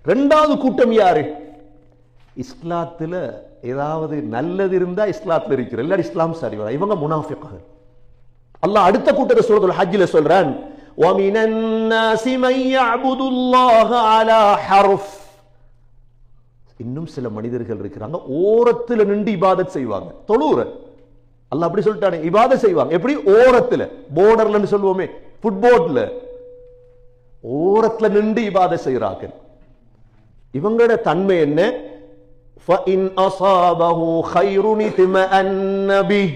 இரண்டாவது கூட்டம் யாரு? இஸ்லாத்துல ஏதாவது நல்லது இருந்தா இஸ்லாத்துல இருக்கிற எல்லாரும் இஸ்லாம் சரி வர, இவங்க முனாஃபிக்குகள். அல்லாஹ் அடுத்த கூட்டத்தை சூரத்துல் ஹஜ்ஜில சொல்றான், وَمِنَ النَّاسِ مَن يَعْبُدُ اللَّهَ عَلَى حَرْفٍ. இன்னும் சில மனிதர்கள் இருக்கிறாங்க, ஓரத்துல நின்று இபாதத் செய்வாங்க. தொழுற அல்லாஹ் அப்படி சொல்லிட்டானே, இபாதத் செய்வாங்க. எப்படி? ஓரத்துல, போர்டர்லன்னு சொல்லுவோமே, ஃபுட்போர்ட்ல ஓரத்துல நின்று இபாதத் செய்றாங்க. இவங்களோட தன்மை என்ன? فَإِنْ أَصَابَهُ خَيْرٌ اطْمَأَنَّ بِهِ.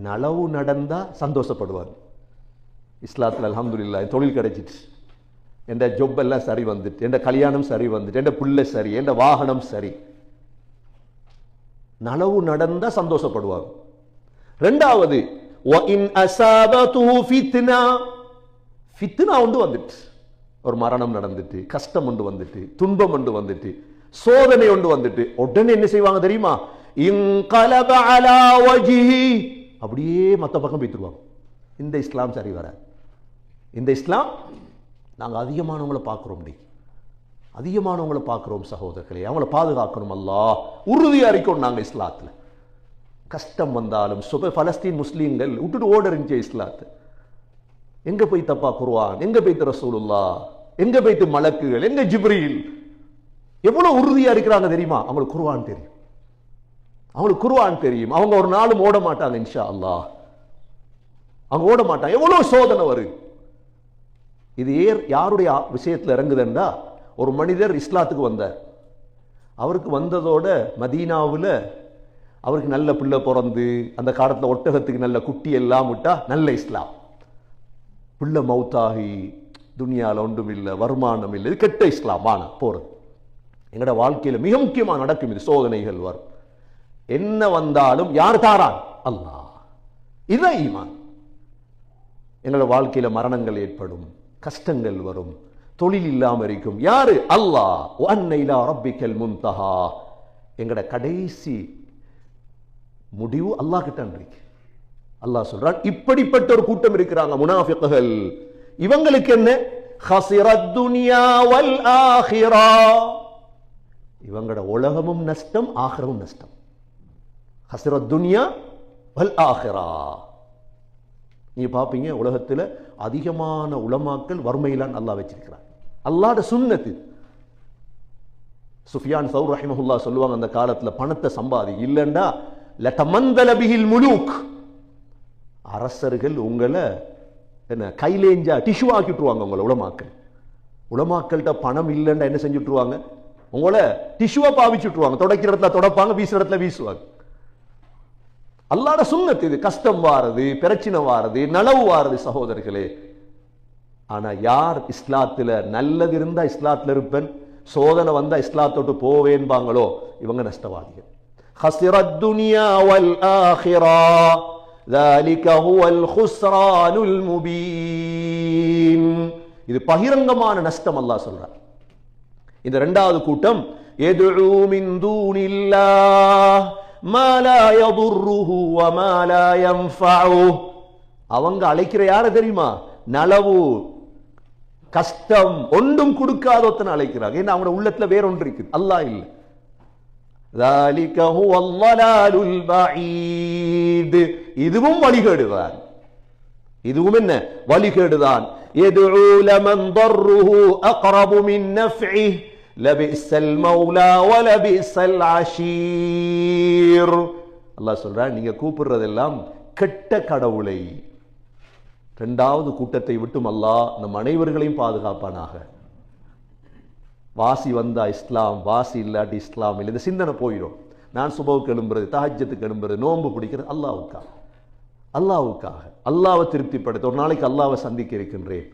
நலவு நடந்தா சந்தோஷப்படுவாங்க. இஸ்லாத்துல அல்ஹம்துலில்லாஹ் தொழில் கிடைச்சிட்டு, என்ற ஜொப் எல்லாம் சரி வந்துட்டு, என்ற கல்யாணம் சரி வந்துட்டு, என்ற பிள்ளை சரி, என்ற வாகனம் சரி, நலவு நடந்தா சந்தோஷப்படுவாங்க. இரண்டாவது, وَإِنْ أَصَابَتْهُ فِتْنَةٌ. ஃபித்னா ஒன்று வந்துட்டு, ஒரு மரணம் நடந்துட்டு, கஷ்டம் ஒன்று வந்துட்டு, துன்பம் ஒன்று வந்துட்டு, சோதனை ஒன்று வந்துட்டு, உடனே என்ன செய்வாங்க தெரியுமா? இன்கலப அலா வஜ்ஹி, அப்படியே மத்த பக்கம் போய்த்துருவாங்க. இந்த இஸ்லாம் சரி வர, இந்த இஸ்லாம் நாங்கள் அதிகமானவங்களை பார்க்குறோம், அதிகமானவங்களை பார்க்குறோம் சகோதரர்களே. அவங்கள பாதுகாக்கணும், அல்லாஹ் உறுதியா இருக்கணும். நாங்கள் இஸ்லாத்துல கஷ்டம் வந்தாலும் பலஸ்தீன் முஸ்லீம்கள் விட்டுட்டு ஓட இருந்துச்சு இஸ்லாத்தை. எங்க போய் தப்பா குர்ஆன், எங்க போய்த்து ரசூலுல்லாஹ், எங்க போய்த்து மலக்குகள், எங்க ஜிப்ரீல், எவ்வளவு உறுதியா இருக்கிறாங்க தெரியுமா? அவங்களுக்கு குர்ஆன் தெரியும், அவங்களுக்கு குர்ஆன் தெரியும். அவங்க ஒரு நாளும் ஓட மாட்டாங்க இன்ஷா அல்லாஹ், அவங்க ஓட மாட்டாங்க. எவ்வளவு சோதனை வரும். இது யாருடைய விஷயத்துல இறங்குதுன்னா, ஒரு மனிதர் இஸ்லாத்துக்கு வந்தார். அவருக்கு வந்ததோட மதீனாவில் அவருக்கு நல்ல பிள்ளை பிறந்து, அந்த காலத்தில் ஒட்டகத்துக்கு நல்ல குட்டி எல்லாம் விட்டா நல்ல இஸ்லாம். பிள்ளை மௌத்தாகி துனியாவில் ஒன்றும் இல்லை, வருமானம் இல்லை, இது கெட்ட இஸ்லாம். வான போறது எங்களோட வாழ்க்கையில் மிக முக்கியமாக நடக்கும். இது சோதனைகள் வரும், என்ன வந்தாலும் யார் தாரான்? அல்லாஹ். இதுதான் ஈமான். எங்களோட வாழ்க்கையில மரணங்கள் ஏற்படும், கஷ்டங்கள் வரும், தொழில் இல்லாம இருக்கும். யாரு? அல்லாஹ். وَأَنَّ إِلَى رَبِّكَ الْمُنْتَهَى. எங்கட கடைசி முடிவு அல்லாஹ் கிட்ட இருக்கு. அல்லாஹ் சொல்றான், இப்படிப்பட்ட ஒரு கூட்டம் இருக்கிறாங்க முனாஃபிக்குகள். இவங்களுக்கு என்ன? خَسِرَ الدُّنْيَا وَالْآخِرَةَ. இவங்கட உலகமும் நஷ்டம், ஆகிரமும் நஷ்டம். خَسِرَ الدُّنْيَا وَالْآخِرَةَ. நீங்க பாப்பீங்க, உலகத்தில் அதிகமான உலமாக்கள் வறுமையிலான் அல்லாஹ் வச்சிருக்கிறார். அல்லாஹ்ட சுன்னத்து. சுஃபியான் சௌர் ரஹிமஹுல்லாஹ் சொல்லுவாங்க, அந்த காலத்தில் பணத்தை சம்பாதி இல்லைண்டா லதமந்தல பிஹில் முலூக். அரசர்கள் உங்களை என்ன கைலேஞ்சா டிஷ்யூ ஆக்கிட்டுருவாங்க. உங்களை உலமாக்கள்கிட்ட பணம் இல்லைண்டா என்ன செஞ்சுட்டுருவாங்க? உங்களை டிஷ்யூவா பாவிச்சுட்டுருவாங்க. தொடக்கிற இடத்துல தொடப்பாங்க, வீசுற இடத்துல வீசுவாங்க. அல்லாஹ்ட சுன்னத் இது. கஷ்டம் வாரது, பிரச்சனை வாரது, நலவு வாரது சகோதரர்களே. ஆனா யார் இஸ்லாத்துல நல்லது இருந்தா இஸ்லாத்துல இருப்பேன், சோதனை வந்தா இஸ்லாத்தோட்டு போவேன்பாங்களோ இவங்க நஷ்டவாதிகள். خسر الدنيا والآخرة ذلك هو الخسران المبين. இது பகிரங்கமான நஷ்டம் அல்லாஹ் சொல்றார். இந்த இரண்டாவது கூட்டம் يدعو من دون الله ما لا يضره وما لا ينفعه. அவங்க அழைக்கிற யார தெரியுமா? நலவு கஷ்டம் ஒன்றும் கொடுக்காத ஒருத்தனை அழைக்கிறாங்க. ஏன்னா அவங்க உள்ளத்துல வேற ஒன்று இருக்குது, அல்லாஹ் இல்லை. ذلك هو الضلال البعيد. இதுவும் வழிகேடுதான். இதுவும் என்ன? வழிகேடுதான். يدعو لمن ضره أقرب من نفعه لبئس المولى ولبئس العشير. அல்லாஹ் சொல்றான், நீங்க கூப்பிடுறதெல்லாம் கெட்ட கடவுளை. இரண்டாவது கூட்டத்தை விட்டும் அல்லாஹ் நம் அனைவர்களையும் பாதுகாப்பானாக. வாசி வந்தா இஸ்லாம், வாசி இல்லாட்டி இஸ்லாம் இல்லை. இந்த சிந்தனை போயிடும். நான் சுபவுக்கு எழும்புறது, தஹஜ்ஜத்துக்கு எழும்புறது, நோன்பு பிடிக்கிறது அல்லாஹ்வுக்காக, அல்லாஹ்வை திருப்திப்படுத்த. ஒரு நாளைக்கு அல்லாஹ்வை சந்திக்க இருக்கின்றேன்.